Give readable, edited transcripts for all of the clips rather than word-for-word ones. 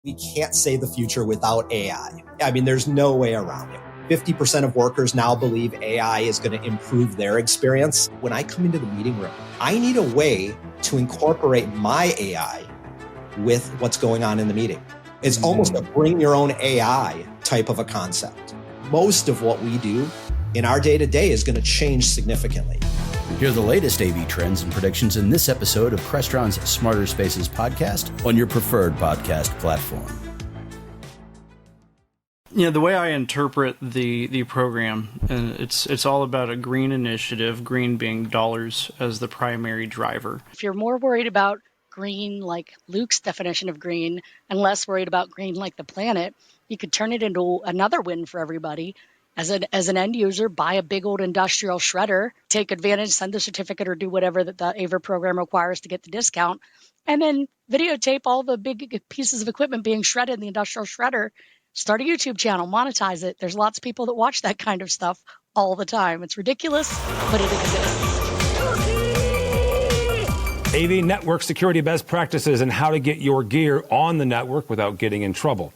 We can't say the future without AI. I mean, there's no way around it. 50% of workers now believe AI is going to improve their experience. When I come into the meeting room, I need a way to incorporate my AI with what's going on in the meeting. It's almost a bring your own AI type of a concept. Most of what we do in our day-to-day is going to change significantly. Hear the latest AV trends and predictions in this episode of Crestron's Smarter Spaces podcast on your preferred podcast platform. You know, the way I interpret the program, it's all about a green initiative, green being dollars as the primary driver. If you're more worried about green like Luke's definition of green and less worried about green like the planet, you could turn it into another win for everybody. As an end user, buy a big old industrial shredder, take advantage, send the certificate or do whatever that the AVer program requires to get the discount, and then videotape all the big pieces of equipment being shredded in the industrial shredder. Start a YouTube channel, monetize it. There's lots of people that watch that kind of stuff all the time. It's ridiculous, but it exists. AV network security best practices and how to get your gear on the network without getting in trouble.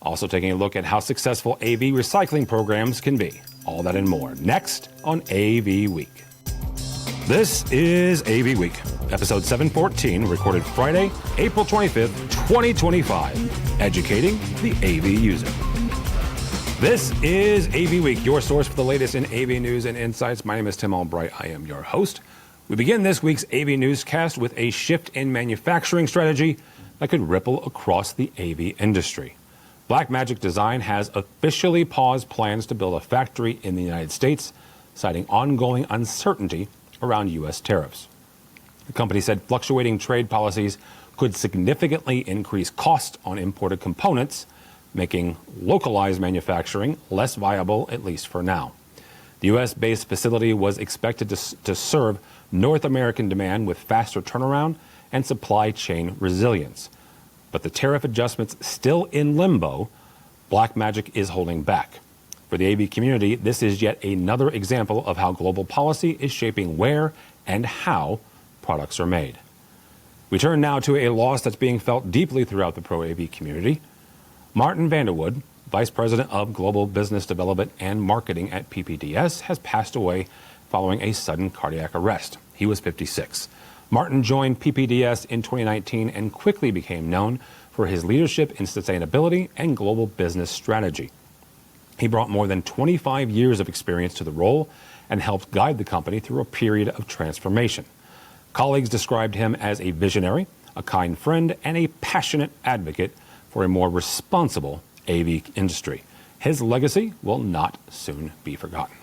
Also taking a look at how successful AV recycling programs can be. All that and more next on AV Week. This is AV Week, episode 714, recorded Friday, April 25th, 2025. Educating the AV user. This is AV Week, your source for the latest in AV news and insights. My name is Tim Albright. I am your host. We begin this week's AV newscast with a shift in manufacturing strategy that could ripple across the AV industry. Blackmagic Design has officially paused plans to build a factory in the United States, citing ongoing uncertainty around U.S. tariffs. The company said fluctuating trade policies could significantly increase costs on imported components, making localized manufacturing less viable, at least for now. The U.S.-based facility was expected to serve North American demand with faster turnaround and supply chain resilience. But the tariff adjustments still in limbo, Blackmagic is holding back. For the AV community, this is yet another example of how global policy is shaping where and how products are made. We turn now to a loss that's being felt deeply throughout the pro AV community. Martin Vanderwood, Vice President of Global Business Development and Marketing at PPDS, has passed away following a sudden cardiac arrest. He was 56. Martin joined PPDS in 2019 and quickly became known for his leadership in sustainability and global business strategy. He brought more than 25 years of experience to the role and helped guide the company through a period of transformation. Colleagues described him as a visionary, a kind friend, and a passionate advocate for a more responsible AV industry. His legacy will not soon be forgotten.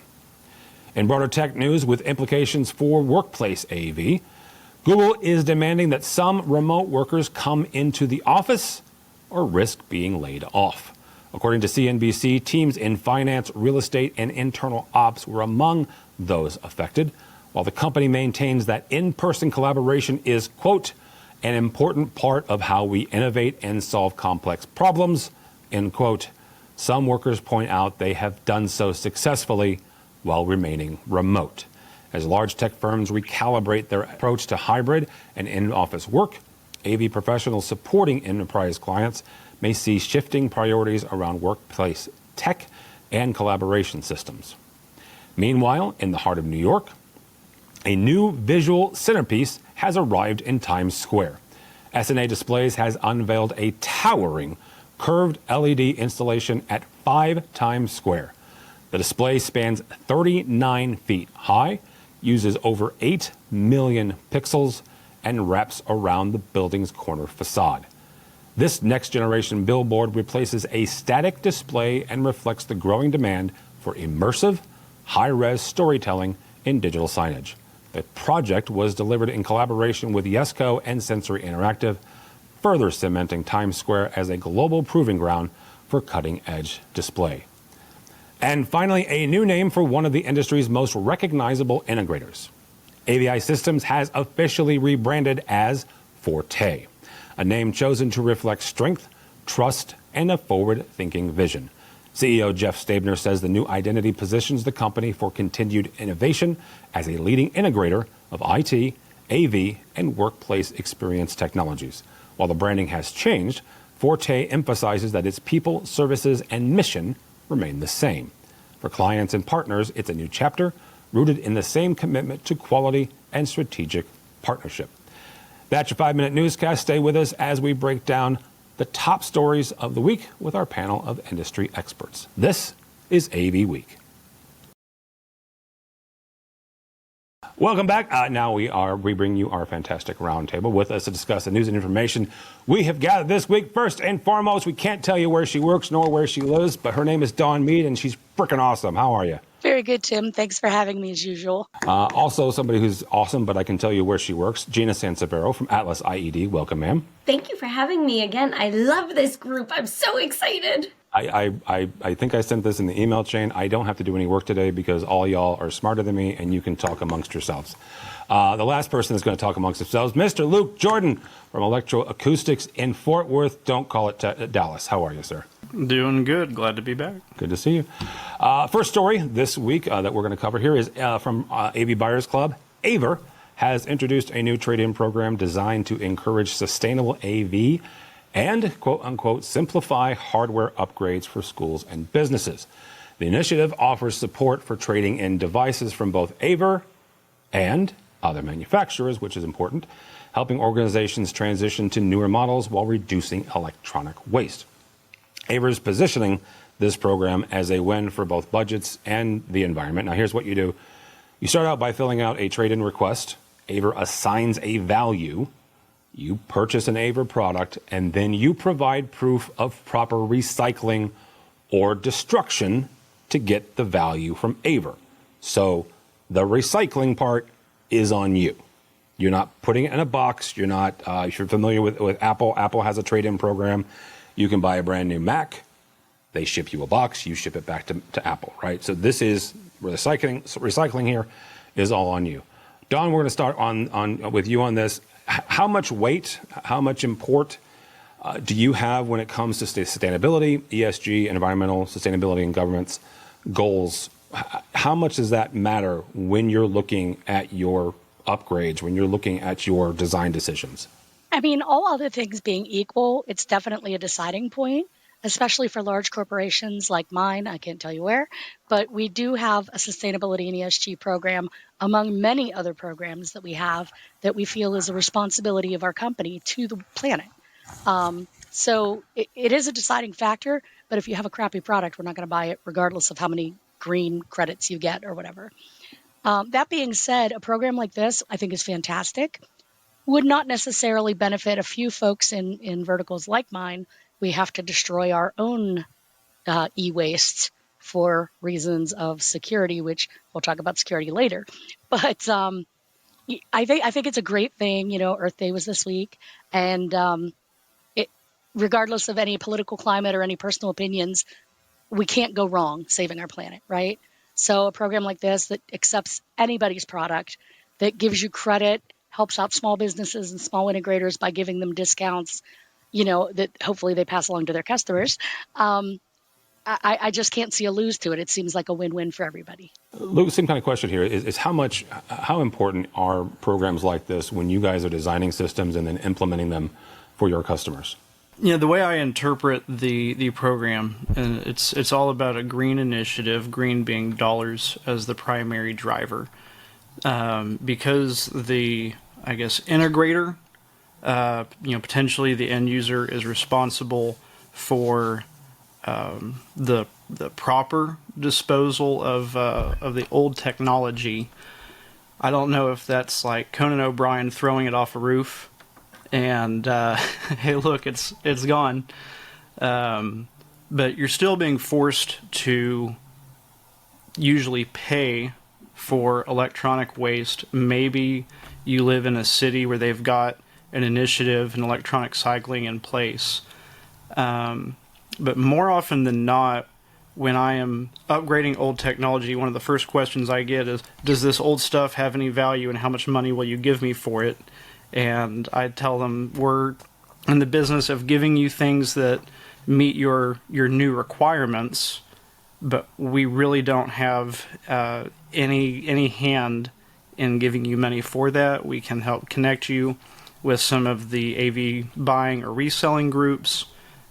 In broader tech news with implications for workplace AV, Google is demanding that some remote workers come into the office or risk being laid off. According to CNBC, teams in finance, real estate, and internal ops were among those affected, while the company maintains that in-person collaboration is, quote, an important part of how we innovate and solve complex problems, end quote. Some workers point out they have done so successfully while remaining remote. As large tech firms recalibrate their approach to hybrid and in-office work, AV professionals supporting enterprise clients may see shifting priorities around workplace tech and collaboration systems. Meanwhile, in the heart of New York, a new visual centerpiece has arrived in Times Square. S&A Displays has unveiled a towering curved LED installation at 5 Times Square. The display spans 39 feet high, uses over 8 million pixels, and wraps around the building's corner facade. This next-generation billboard replaces a static display and reflects the growing demand for immersive, high-res storytelling in digital signage. The project was delivered in collaboration with Yesco and Sensory Interactive, further cementing Times Square as a global proving ground for cutting-edge display. And finally, a new name for one of the industry's most recognizable integrators. AVI Systems has officially rebranded as Forte, a name chosen to reflect strength, trust, and a forward-thinking vision. CEO Jeff Stabner says the new identity positions the company for continued innovation as a leading integrator of IT, AV, and workplace experience technologies. While the branding has changed, Forte emphasizes that its people, services, and mission remain the same. For clients and partners, it's a new chapter rooted in the same commitment to quality and strategic partnership. That's your 5-minute newscast. Stay with us as we break down the top stories of the week with our panel of industry experts. This is AVWeek. Welcome back. Now we bring you our fantastic roundtable. With us to discuss the news and information we have gathered this week. First and foremost, we can't tell you where she works nor where she lives, but her name is Dawn Mead, and she's freaking awesome. How are you? Very good, Tim. Thanks for having me as usual. Also, somebody who's awesome, but I can tell you where she works, Gina Sansevero from Atlas IED. Welcome, ma'am. Thank you for having me again. I love this group. I'm so excited. I think I sent this in the email chain. I don't have to do any work today because all y'all are smarter than me and you can talk amongst yourselves. The last person that's going to talk amongst themselves, Mr. Luke Jordan from Electroacoustics in Fort Worth. Don't call it Dallas. How are you, sir? Doing good. Glad to be back. Good to see you. First story this week that we're going to cover here is from AV Buyers Club. AVer has introduced a new trade-in program designed to encourage sustainable AV and, quote unquote, simplify hardware upgrades for schools and businesses. The initiative offers support for trading in devices from both AVer and other manufacturers, which is important, helping organizations transition to newer models while reducing electronic waste. AVer is positioning this program as a win for both budgets and the environment. Now, here's what you do. You start out by filling out a trade-in request. AVer assigns a value. You purchase an AVer product, and then you provide proof of proper recycling or destruction to get the value from AVer. So the recycling part is on you. You're not putting it in a box. You're not, if you're familiar with Apple, Apple has a trade-in program. You can buy a brand new Mac. They ship you a box. You ship it back to Apple, right? So this is recycling here is all on you. Don, we're going to start on with you on this. How much weight, how much import do you have when it comes to sustainability, ESG, environmental sustainability, and government's goals? How much does that matter when you're looking at your upgrades, when you're looking at your design decisions? I mean, all other things being equal, it's definitely a deciding point, especially for large corporations like mine. I can't tell you where, but we do have a sustainability and ESG program among many other programs that we have that we feel is a responsibility of our company to the planet. So it is a deciding factor, but if you have a crappy product, we're not going to buy it regardless of how many green credits you get or whatever. That being said, a program like this I think is fantastic. Would not necessarily benefit a few folks in verticals like mine. We have to destroy our own e-waste for reasons of security, which we'll talk about security later. But I think it's a great thing. You know, Earth Day was this week, and regardless of any political climate or any personal opinions, we can't go wrong saving our planet, right? So a program like this that accepts anybody's product, that gives you credit, helps out small businesses and small integrators by giving them discounts, you know, that hopefully they pass along to their customers. I just can't see a lose to it. It seems like a win-win for everybody. Luke, same kind of question here is how important are programs like this when you guys are designing systems and then implementing them for your customers? Yeah, the way I interpret the program, and it's all about a green initiative, green being dollars as the primary driver. Because the, I guess, integrator, potentially the end user is responsible for the proper disposal of the old technology. I don't know if that's like Conan O'Brien throwing it off a roof and hey, look, it's gone. But you're still being forced to usually pay for electronic waste. Maybe you live in a city where they've got an initiative in electronic cycling in place. But more often than not, when I am upgrading old technology, one of the first questions I get is, does this old stuff have any value and how much money will you give me for it? And I tell them, we're in the business of giving you things that meet your new requirements, but we really don't have any hand in giving you money for that. We can help connect you with some of the AV buying or reselling groups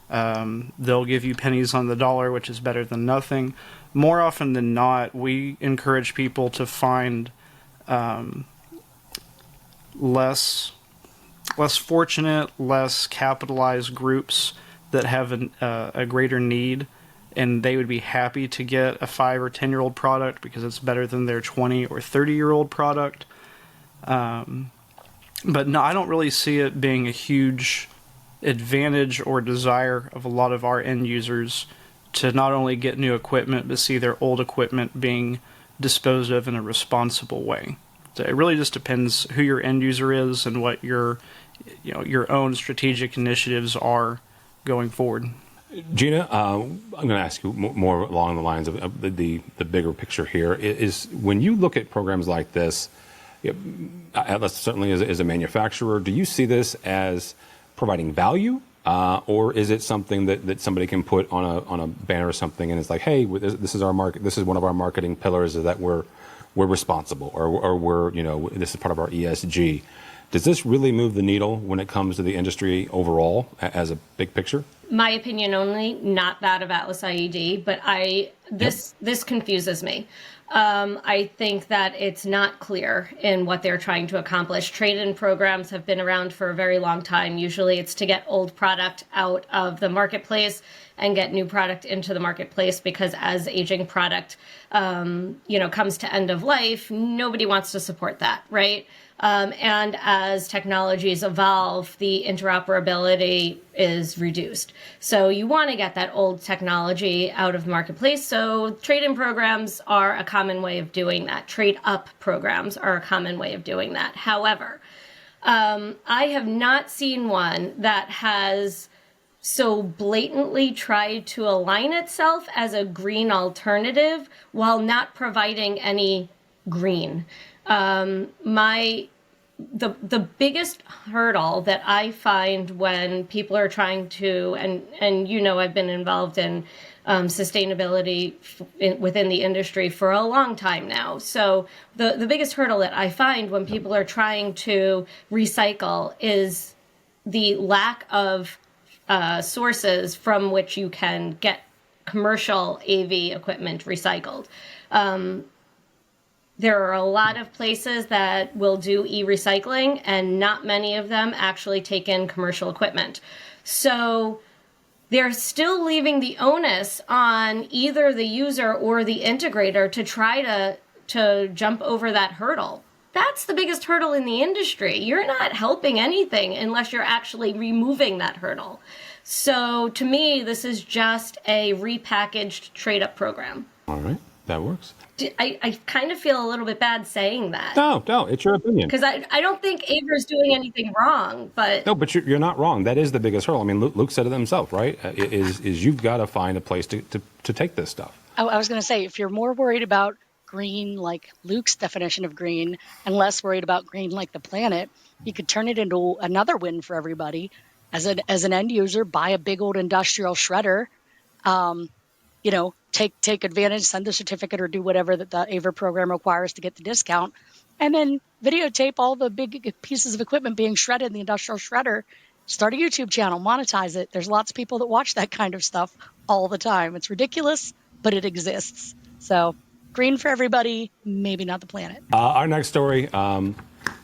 They'll give you pennies on the dollar, which is better than nothing. More often than not, we encourage people to find less fortunate, less capitalized groups that have a greater need, and they would be happy to get a 5 or 10-year-old product because it's better than their 20 or 30-year-old product. But no, I don't really see it being a huge advantage or desire of a lot of our end users to not only get new equipment, but see their old equipment being disposed of in a responsible way. So it really just depends who your end user is and what your own strategic initiatives are going forward. Gina, I'm going to ask you more along the lines of the bigger picture here. Is when you look at programs like this, Atlas certainly as a manufacturer, do you see this as providing value, or is it something that somebody can put on a banner or something, and it's like, hey, this is our market. This is one of our marketing pillars, is that we're responsible, or we're this is part of our ESG. Does this really move the needle when it comes to the industry overall as a big picture? My opinion only, not that of Atlas IED, but this confuses me. I think that it's not clear in what they're trying to accomplish. Trade-in programs have been around for a very long time. Usually it's to get old product out of the marketplace and get new product into the marketplace, because as aging product, comes to end of life, nobody wants to support that, right? And as technologies evolve, the interoperability is reduced. So you want to get that old technology out of the marketplace. So trade-in programs are a common way of doing that. Trade-up programs are a common way of doing that. However, I have not seen one that has so blatantly tried to align itself as a green alternative while not providing any green. The biggest hurdle that I find when people are trying to, and I've been involved in sustainability within the industry for a long time now. So the biggest hurdle that I find when people are trying to recycle is the lack of sources from which you can get commercial AV equipment recycled. There are a lot of places that will do e-recycling, and not many of them actually take in commercial equipment. So they're still leaving the onus on either the user or the integrator to try to jump over that hurdle. That's the biggest hurdle in the industry. You're not helping anything unless you're actually removing that hurdle. So to me, this is just a repackaged trade-up program. All right, that works. I kind of feel a little bit bad saying that. No, it's your opinion. Because I don't think AVer's doing anything wrong, but... No, but you're not wrong. That is the biggest hurdle. I mean, Luke said it himself, right? Is you've got to find a place to take this stuff. I was going to say, if you're more worried about green like Luke's definition of green and less worried about green like the planet, you could turn it into another win for everybody. As an end user, buy a big old industrial shredder, take advantage, send the certificate, or do whatever that the AVer program requires to get the discount, and then videotape all the big pieces of equipment being shredded in the industrial shredder. Start a YouTube channel, monetize it. There's lots of people that watch that kind of stuff all the time. It's ridiculous, but it exists. So green for everybody, maybe not the planet. Our next story,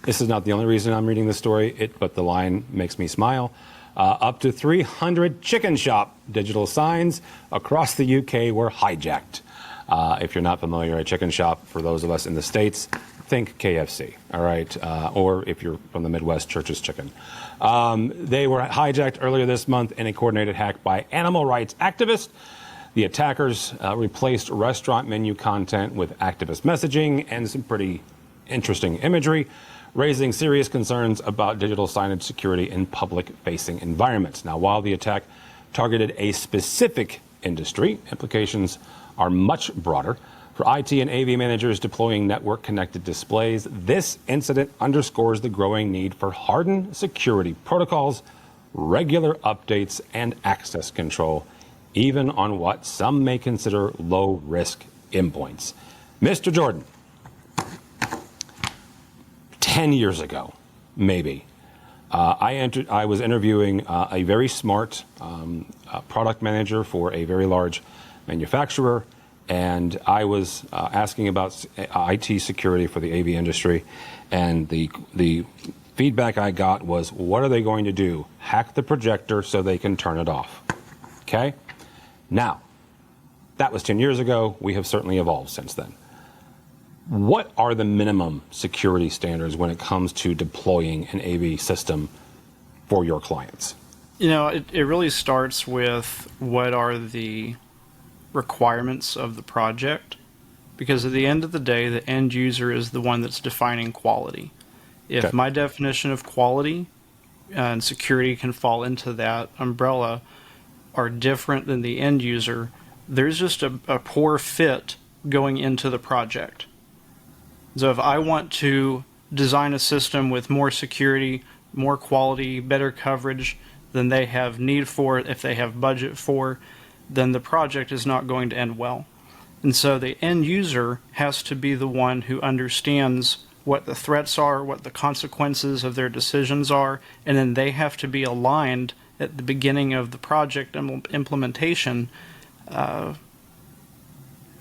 this is not the only reason I'm reading this story, but the line makes me smile. Up to 300 chicken shop digital signs across the UK were hijacked. If you're not familiar, a chicken shop, for those of us in the States, think KFC, all right? Or if you're from the Midwest, Church's Chicken. They were hijacked earlier this month in a coordinated hack by animal rights activists. The attackers replaced restaurant menu content with activist messaging and some pretty interesting imagery, raising serious concerns about digital signage security in public-facing environments. Now, while the attack targeted a specific industry, implications are much broader. For IT and AV managers deploying network-connected displays, this incident underscores the growing need for hardened security protocols, regular updates, and access control, even on what some may consider low-risk endpoints. Mr. Jordan, 10 years ago, maybe, I was interviewing a very smart product manager for a very large manufacturer, and I was asking about IT security for the AV industry, and the feedback I got was, what are they going to do? Hack the projector so they can turn it off. Okay? Now, that was 10 years ago. We have certainly evolved since then. What are the minimum security standards when it comes to deploying an AV system for your clients? You know, it really starts with what are the requirements of the project, because at the end of the day, the end user is the one that's defining quality. If my definition of quality and security can fall into that umbrella are different than the end user, there's just a poor fit going into the project. So if I want to design a system with more security, more quality, better coverage than they have need for, if they have budget for, then the project is not going to end well. And so the end user has to be the one who understands what the threats are, what the consequences of their decisions are, and then they have to be aligned at the beginning of the project implementation,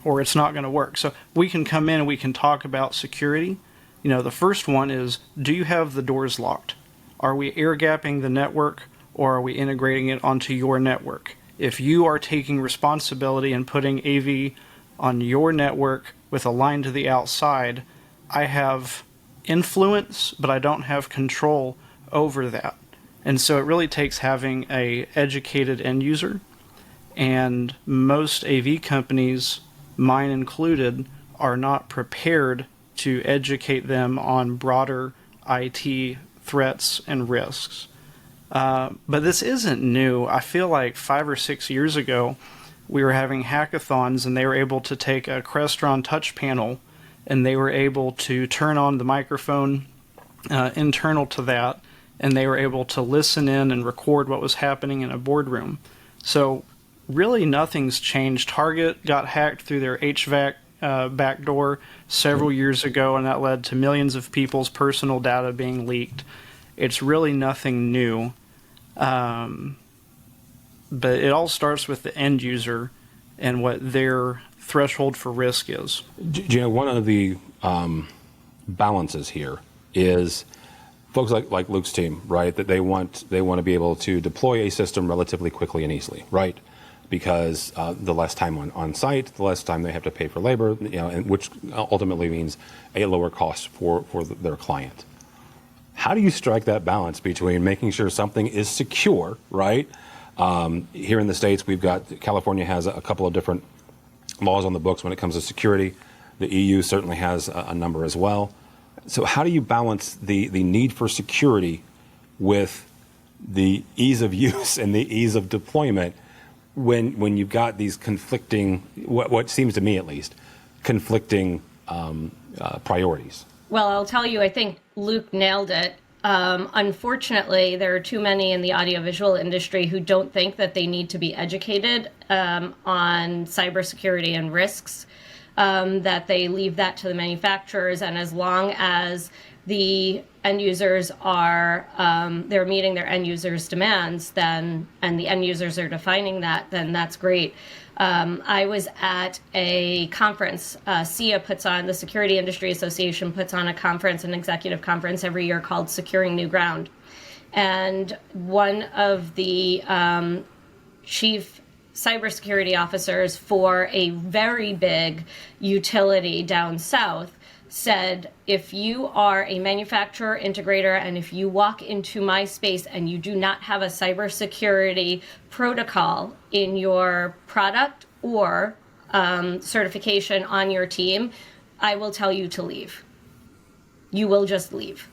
or it's not going to work. So we can come in and we can talk about security. You know, the first one is, do you have the doors locked? Are we air gapping the network, or are we integrating it onto your network? If you are taking responsibility and putting AV on your network with a line to the outside, I have influence, but I don't have control over that. And so it really takes having a educated end user, and most AV companies, mine included, are not prepared to educate them on broader IT threats and risks. But this isn't new. I feel like 5 or 6 years ago, we were having hackathons, and they were able to take a Crestron touch panel, and they were able to turn on the microphone internal to that, and they were able to listen in and record what was happening in a boardroom. So really nothing's changed. Target got hacked through their HVAC backdoor several years ago, and that led to millions of people's personal data being leaked. It's really nothing new. But it all starts with the end user and what their threshold for risk is. You know, one of the balances here is folks like Luke's team, right? That they want to be able to deploy a system relatively quickly and easily, right? Because the less time on site, the less time they have to pay for labor, you know, and which ultimately means a lower cost for their client. How do you strike that balance between making sure something is secure, right? Here in the States, California has a couple of different laws on the books when it comes to security. The EU certainly has a number as well. So how do you balance the need for security with the ease of use and the ease of deployment when you've got these conflicting, what seems to me at least, conflicting priorities? Well, I'll tell you, I think Luke nailed it. Unfortunately, there are too many in the audiovisual industry who don't think that they need to be educated on cybersecurity and risks, that they leave that to the manufacturers. And as long as the end users are, they're meeting their end users' demands, and the end users are defining that, then that's great. I was at a conference. SIA puts on, the Security Industry Association puts on a conference, an executive conference every year called Securing New Ground. And one of the chief cybersecurity officers for a very big utility down south said, if you are a manufacturer, integrator, and if you walk into my space and you do not have a cybersecurity protocol in your product or certification on your team, I will tell you to leave. You will just leave.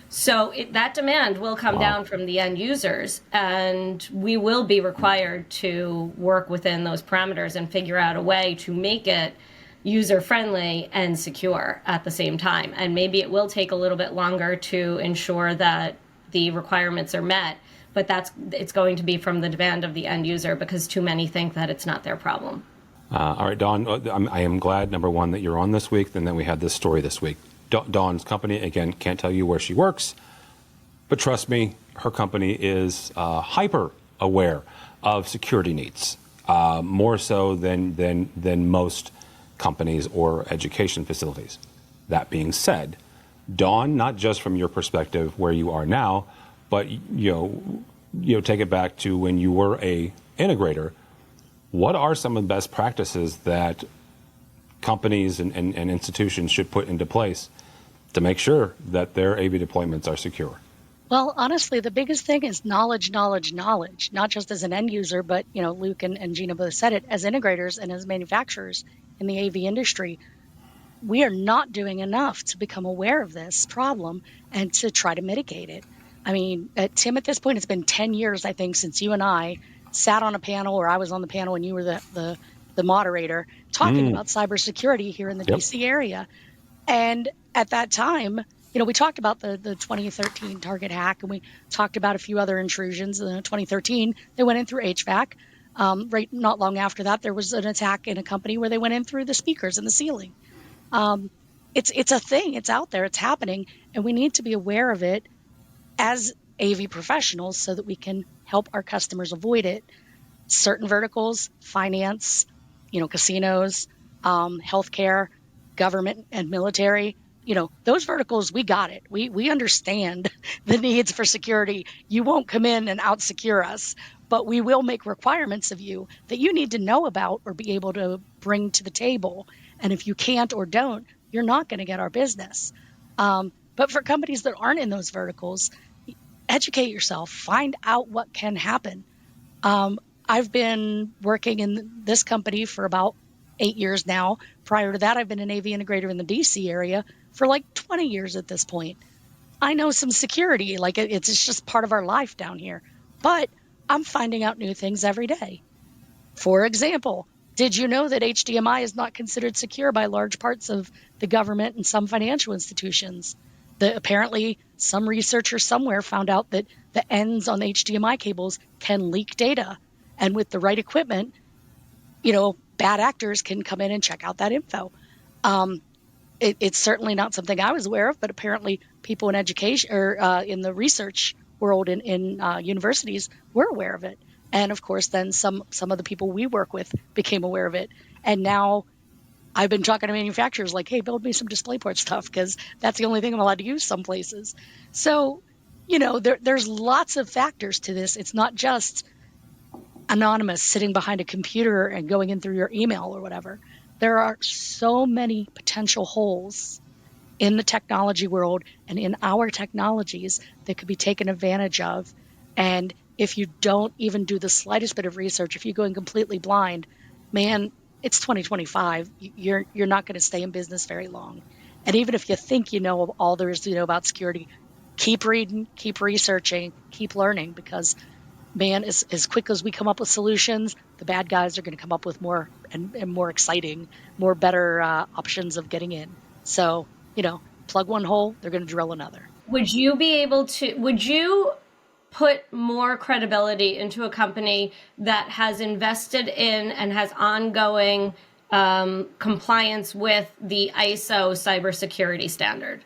So that demand will come down from the end users, and we will be required to work within those parameters and figure out a way to make it user-friendly and secure at the same time. And maybe it will take a little bit longer to ensure that the requirements are met, but it's going to be from the demand of the end user, because too many think that it's not their problem. All right, Dawn, I am glad, number one, that you're on this week, and then we had this story this week. Dawn's company, again, can't tell you where she works, But trust me, her company is hyper aware of security needs, more so than most companies or education facilities. That being said, Dawn, not just from your perspective where you are now, but take it back to when you were a integrator. What are some of the best practices that companies and institutions should put into place to make sure that their AV deployments are secure? Well, honestly, the biggest thing is knowledge, not just as an end user, but, Luke and Gina both said it, as integrators and as manufacturers in the AV industry. We are not doing enough to become aware of this problem and to try to mitigate it. I mean, Tim, at this point, it's been 10 years, I think, since you and I sat on a panel, or I was on the panel and you were the moderator, talking about cybersecurity here in the DC area. And at that time, we talked about the 2013 Target hack, and we talked about a few other intrusions. In 2013, they went in through HVAC. Right, not long after that, there was an attack in a company where they went in through the speakers in the ceiling. It's a thing. It's out there. It's happening, and we need to be aware of it as AV professionals so that we can help our customers avoid it. Certain verticals, finance, casinos, healthcare, government, and military. Those verticals, we got it. We understand the needs for security. You won't come in and out-secure us, but we will make requirements of you that you need to know about or be able to bring to the table. And if you can't or don't, you're not going to get our business. But for companies that aren't in those verticals, educate yourself. Find out what can happen. I've been working in this company for about 8 years now. Prior to that, I've been an AV integrator in the DC area for like 20 years at this point. I know some security, like it's just part of our life down here. But I'm finding out new things every day. For example, did you know that HDMI is not considered secure by large parts of the government and some financial institutions? Apparently, some researcher somewhere found out that the ends on HDMI cables can leak data. And with the right equipment, bad actors can come in and check out that info. It's certainly not something I was aware of, but apparently people in education or in the research world in universities were aware of it. And of course, then some of the people we work with became aware of it. And now I've been talking to manufacturers like, hey, build me some DisplayPort stuff because that's the only thing I'm allowed to use some places. So, there's lots of factors to this. It's not just anonymous sitting behind a computer and going in through your email or whatever. There are so many potential holes in the technology world and in our technologies that could be taken advantage of. And if you don't even do the slightest bit of research, if you go in completely blind, man, it's 2025. You're not going to stay in business very long. And even if you think you know all there is to know about security, keep reading, keep researching, keep learning, because man, as quick as we come up with solutions, the bad guys are going to come up with more and more exciting, more better options of getting in. So, plug one hole, they're going to drill another. Would you put more credibility into a company that has invested in and has ongoing compliance with the ISO cybersecurity standard?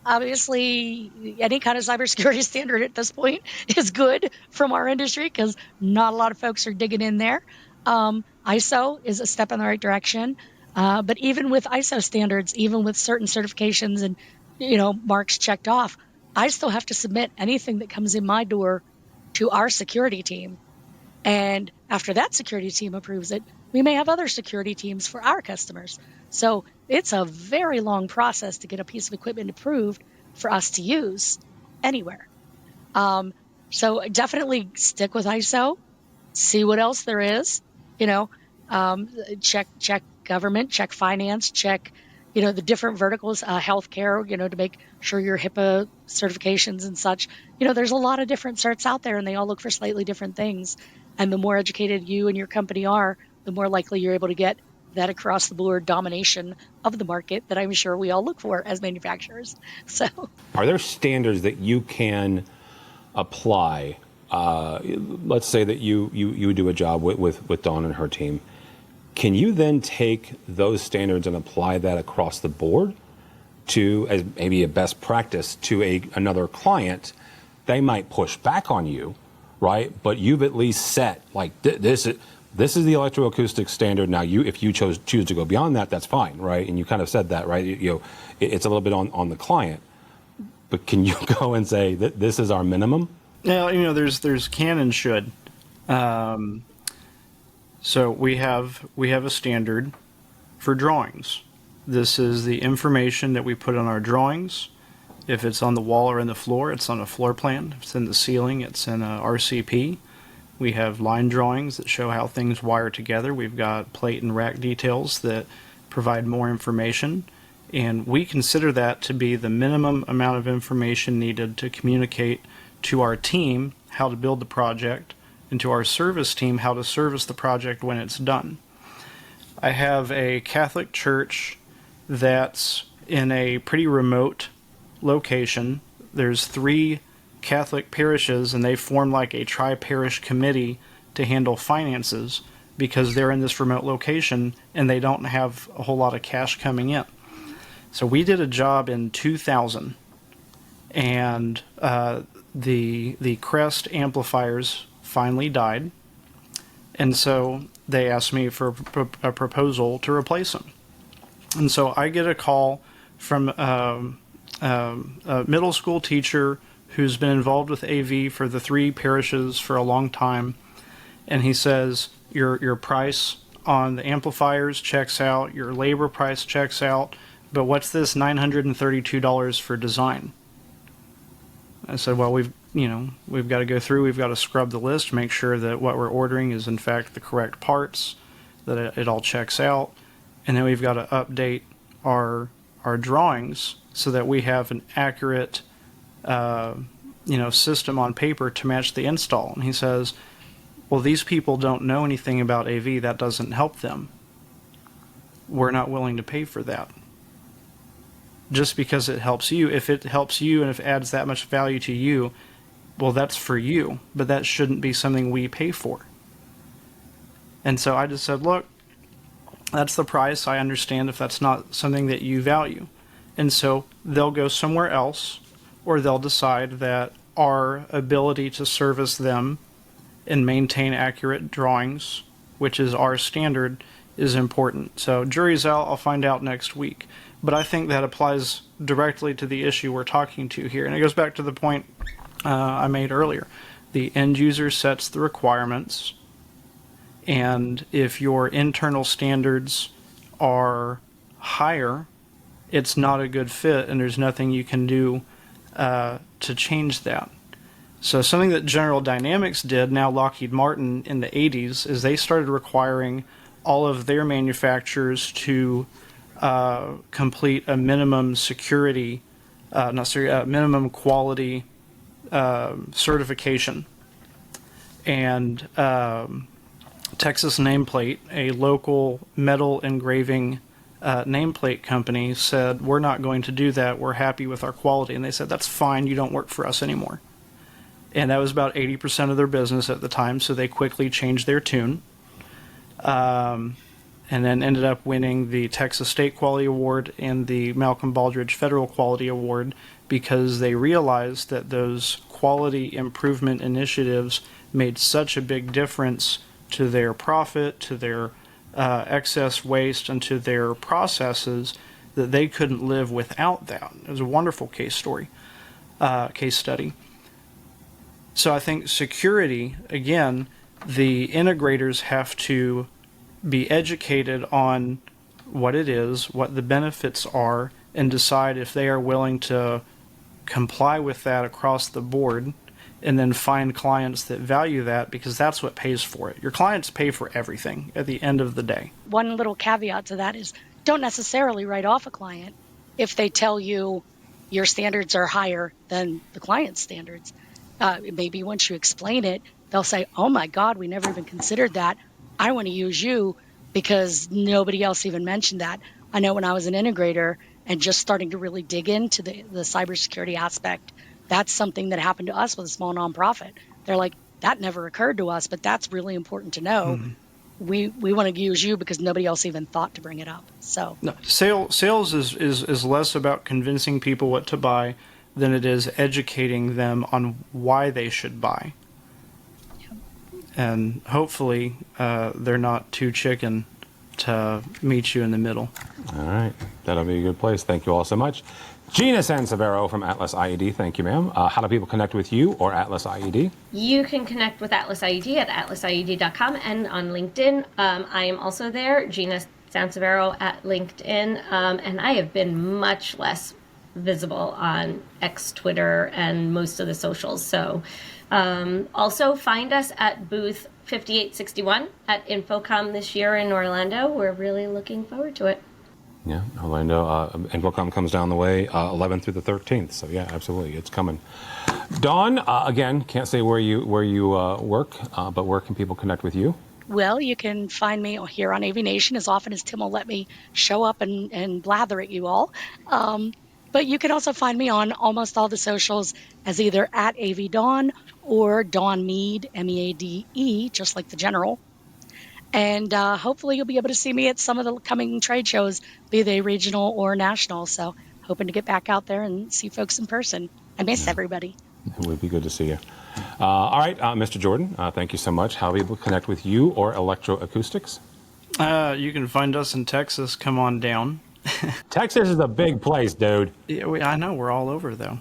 Obviously, any kind of cybersecurity standard at this point is good from our industry because not a lot of folks are digging in there. ISO is a step in the right direction. But even with ISO standards, even with certain certifications and, marks checked off, I still have to submit anything that comes in my door to our security team. And after that security team approves it, we may have other security teams for our customers. So it's a very long process to get a piece of equipment approved for us to use anywhere. So definitely stick with ISO, see what else there is, check government, check finance, check, the different verticals, healthcare, to make sure your HIPAA certifications and such. There's a lot of different certs out there and they all look for slightly different things. And the more educated you and your company are, the more likely you're able to get that across the board domination of the market that I'm sure we all look for as manufacturers. So, are there standards that you can apply? Let's say that you do a job with Dawn and her team. Can you then take those standards and apply that across the board to as maybe a best practice to another client, they might push back on you, right? But you've at least set like this is the electroacoustic standard. Now, if you choose to go beyond that, that's fine, right? And you kind of said that, right? It's a little bit on the client, but can you go and say that this is our minimum? Yeah, there's can and should. So we have a standard for drawings. This is the information that we put on our drawings. If it's on the wall or in the floor, it's on a floor plan. If it's in the ceiling, it's in a RCP. We have line drawings that show how things wire together. We've got plate and rack details that provide more information. And we consider that to be the minimum amount of information needed to communicate to our team how to build the project and to our service team how to service the project when it's done. I have a Catholic church that's in a pretty remote location. There's 3 Catholic parishes, and they form like a tri-parish committee to handle finances because they're in this remote location and they don't have a whole lot of cash coming in. So we did a job in 2000, and the Crest amplifiers finally died, and so they asked me for a proposal to replace them. And so I get a call from a middle school teacher who's been involved with AV for the 3 parishes for a long time, and he says, your price on the amplifiers checks out, your labor price checks out, but what's this $932 for design? I said, well, we've got to go through, we've got to scrub the list, make sure that what we're ordering is in fact the correct parts, that it all checks out, and then we've got to update our drawings so that we have an accurate system on paper to match the install. And he says, well, these people don't know anything about AV, that doesn't help them. We're not willing to pay for that. Just because it helps you, if it helps you and if it adds that much value to you, well, that's for you, but that shouldn't be something we pay for. And so I just said, look, that's the price. I understand if that's not something that you value. And so they'll go somewhere else, or they'll decide that our ability to service them and maintain accurate drawings, which is our standard, is important. So jury's out. I'll find out next week. But I think that applies directly to the issue we're talking to here. And it goes back to the point I made earlier. The end user sets the requirements, and if your internal standards are higher, it's not a good fit, and there's nothing you can do to change that. So something that General Dynamics did, now Lockheed Martin, in the 80s, is they started requiring all of their manufacturers to complete a minimum security, minimum quality certification. And Texas Nameplate, a local metal engraving nameplate company, said, we're not going to do that, we're happy with our quality. And they said, that's fine, you don't work for us anymore. And that was about 80% of their business at the time, so they quickly changed their tune. And then ended up winning the Texas State Quality Award and the Malcolm Baldrige Federal Quality Award because they realized that those quality improvement initiatives made such a big difference to their profit, to their excess waste, and to their processes that they couldn't live without that. It was a wonderful case study. So I think security, again, the integrators have to be educated on what it is, what the benefits are, and decide if they are willing to comply with that across the board, and then find clients that value that, because that's what pays for it. Your clients pay for everything at the end of the day. One little caveat to that is don't necessarily write off a client if they tell you your standards are higher than the client's standards. Maybe once you explain it, they'll say, oh my God, we never even considered that. I want to use you because nobody else even mentioned that. I know when I was an integrator and just starting to really dig into the cybersecurity aspect, that's something that happened to us with a small nonprofit. They're like, that never occurred to us, but that's really important to know. we want to use you because nobody else even thought to bring it up. So No, sales is less about convincing people what to buy than it is educating them on why they should buy. yeah. And hopefully they're not too chicken to meet you in the middle. All right. That'll be a good place. Thank you all so much. Gina Sansevero from Atlas IED. Thank you, ma'am. How do people connect with you or Atlas IED? You can connect with Atlas IED at atlasIED.com and on LinkedIn. I am also there, Gina Sansevero at LinkedIn, and I have been much less visible on X, Twitter, and most of the socials. So also find us at booth 5861 at InfoComm this year in Orlando. We're really looking forward to it. Yeah, Orlando. InfoComm comes down the way 11th through the 13th. So yeah, absolutely, it's coming. Dawn, again, can't say where you work, but where can people connect with you? Well, you can find me here on AVNation as often as Tim will let me show up and blather at you all. But you can also find me on almost all the socials as either at AVDawn or Dawn Meade, MEADE, just like the general. And hopefully you'll be able to see me at some of the coming trade shows, be they regional or national. So hoping to get back out there and see folks in person. I miss everybody. It would be good to see you. All right, Mr. Jordan, thank you so much. How do people connect with you or Electroacoustics? You can find us in Texas. Come on down. Texas is a big place, dude. Yeah, I know, we're all over, though.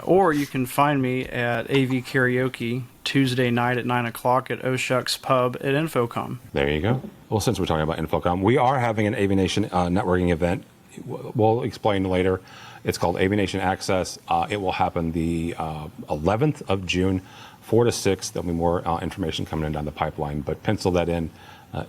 Or you can find me at AV Karaoke Tuesday night at 9 o'clock at O'Shucks Pub at InfoComm. There you go. Well, since we're talking about InfoComm, we are having an AVNation networking event. We'll explain later. It's called AVNation Access. It will happen the 11th of June, 4 to 6. There'll be more information coming in down the pipeline, but pencil that in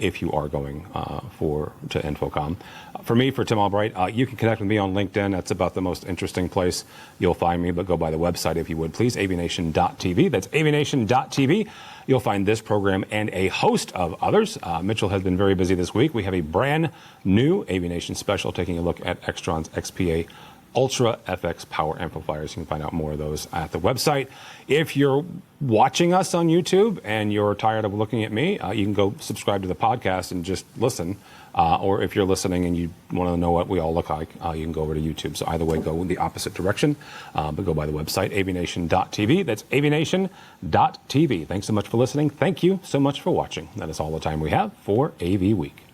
if you are going to InfoComm. For me, for Tim Albright, you can connect with me on LinkedIn. That's about the most interesting place you'll find me, but go by the website if you would, please, avnation.tv. That's avnation.tv. You'll find this program and a host of others. Mitchell has been very busy this week. We have a brand new AVNation special taking a look at Extron's XPA Ultra FX power amplifiers. You can find out more of those at the website. If you're watching us on YouTube and you're tired of looking at me, you can go subscribe to the podcast and just listen. Or if you're listening and you want to know what we all look like, you can go over to YouTube. So either way, go in the opposite direction, but go by the website, avnation.tv. That's avnation.tv. Thanks so much for listening. Thank you so much for watching. That is all the time we have for AV Week.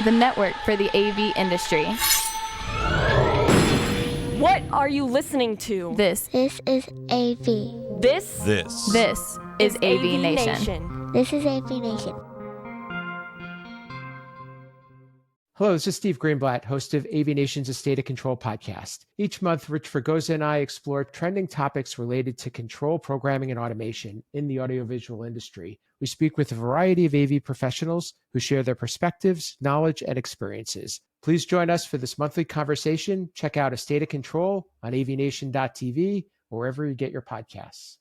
The network for the AV industry. What are you listening to? This is AV. This is AVNation. This is AVNation. Hello, this is Steve Greenblatt, host of AVNation's A State of Control podcast. Each month, Rich Fregosa and I explore trending topics related to control programming and automation in the audiovisual industry. We speak with a variety of AV professionals who share their perspectives, knowledge, and experiences. Please join us for this monthly conversation. Check out A State of Control on avnation.tv or wherever you get your podcasts.